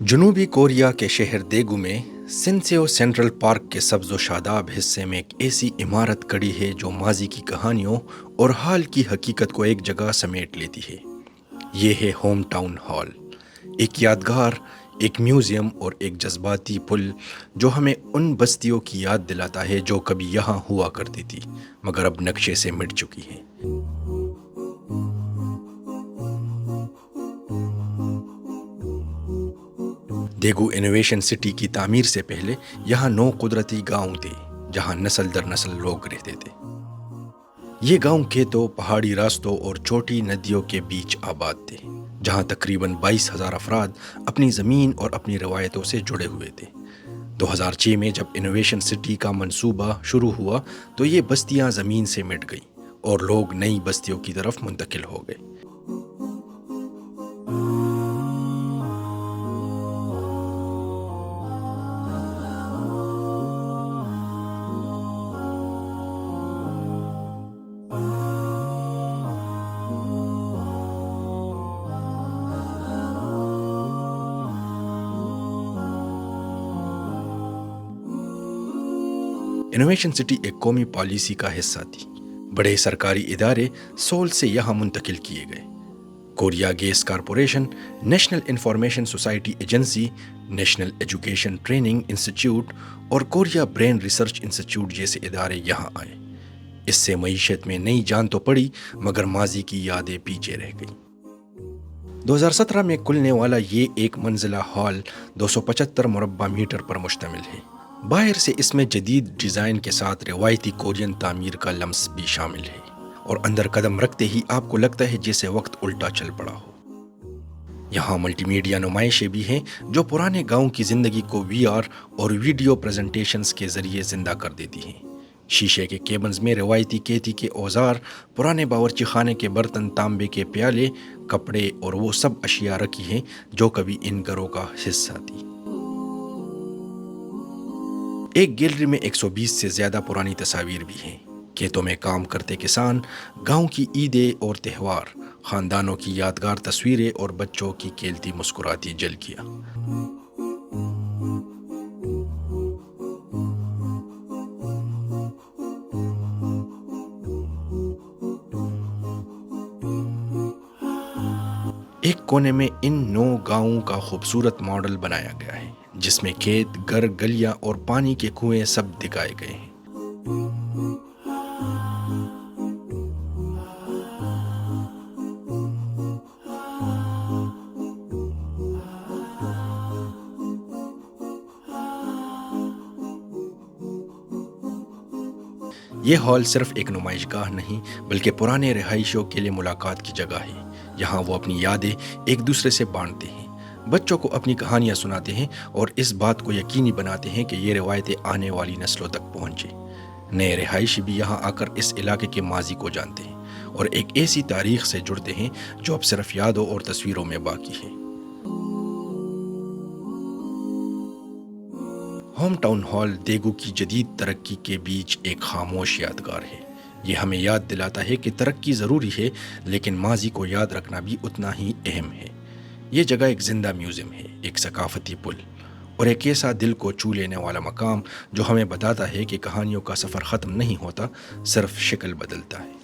जनूबी कोरिया के शहर देगू में सिनसेओ सेंट्रल पार्क के सब्ज़ व शादाब हिस्से में एक ऐसी इमारत खड़ी है जो माजी की कहानियों और हाल की हकीकत को एक जगह समेट लेती है। ये है होम टाउन हॉल, एक यादगार, एक म्यूज़ियम और एक जज्बाती पुल जो हमें उन बस्तियों की याद दिलाता है जो कभी यहाँ हुआ करती थी मगर अब नक्शे से मिट चुकी हैं। देगू इनोवेशन सिटी की तामीर से पहले यहाँ 9 कुदरती गांव थे जहाँ नस्ल दर नस्ल लोग रहते थे। ये गांव खेतों, पहाड़ी रास्तों और छोटी नदियों के बीच आबाद थे, जहाँ तकरीबन 22,000 अफराद अपनी ज़मीन और अपनी रवायतों से जुड़े हुए थे। 2006 में जब इनोवेशन सिटी का मंसूबा शुरू हुआ तो ये बस्तियाँ ज़मीन से मिट गईं और लोग नई बस्तियों की तरफ मुंतकिल हो गए। इनोवेशन सिटी एक कौमी पॉलिसी का हिस्सा थी। बड़े सरकारी इदारे सोल से यहाँ मुंतकिल किए गए। Korea gas corporation, national information society agency, national education training institute और कोरिया ब्रेन रिसर्च इंस्टीट्यूट जैसे इदारे यहाँ आए। इससे मईशत में नई जान तो पड़ी मगर माजी की यादें पीछे रह गईं। 2017 में खुलने वाला ये एक मंजिला हॉल 275 मुरब्बा मीटर पर मुश्तमिल है। बाहर से इसमें जदीद डिज़ाइन के साथ रिवायती कोरियन तामीर का लम्स भी शामिल है और अंदर कदम रखते ही आपको लगता है जैसे वक्त उल्टा चल पड़ा हो। यहाँ मल्टीमीडिया नुमाइशें भी हैं जो पुराने गांव की ज़िंदगी को वीआर और वीडियो प्रेजेंटेशंस के ज़रिए ज़िंदा कर देती हैं। शीशे के केबन्स में रिवायती खेती के औजार, पुराने बावर्ची खाने के बर्तन, तांबे के प्याले, कपड़े और वो सब अशिया रखी हैं जो कभी इन घरों का हिस्सा थी। एक गैलरी में 120 से ज़्यादा पुरानी तस्वीर भी हैं। खेतों में काम करते किसान, गांव की ईदें और त्यौहार, ख़ानदानों की यादगार तस्वीरें और बच्चों की खेलती मुस्कुराती झलकियाँ। एक कोने में इन 9 गांवों का खूबसूरत मॉडल बनाया गया है जिसमें खेत, घर, गलियां और पानी के कुएं सब दिखाए गए हैं। ये हॉल सिर्फ एक नुमाइशगाह नहीं बल्कि पुराने रिहायशियों के लिए मुलाकात की जगह है। यहाँ वो अपनी यादें एक दूसरे से बांटते हैं, बच्चों को अपनी कहानियाँ सुनाते हैं और इस बात को यकीनी बनाते हैं कि ये रिवायतें आने वाली नस्लों तक पहुँचे। नए रिहायशी भी यहाँ आकर इस इलाके के माजी को जानते हैं और एक ऐसी तारीख से जुड़ते हैं जो अब सिर्फ यादों और तस्वीरों में बाकी है। होम टाउन हॉल देगू की जदीद तरक्की के बीच एक खामोश यादगार है। ये हमें याद दिलाता है कि तरक्की ज़रूरी है लेकिन माजी को याद रखना भी उतना ही अहम है। ये जगह एक जिंदा म्यूज़ियम है, एक सकाफती पुल और एक ऐसा दिल को छू लेने वाला मकाम जो हमें बताता है कि कहानियों का सफ़र ख़त्म नहीं होता, सिर्फ शक्ल बदलता है।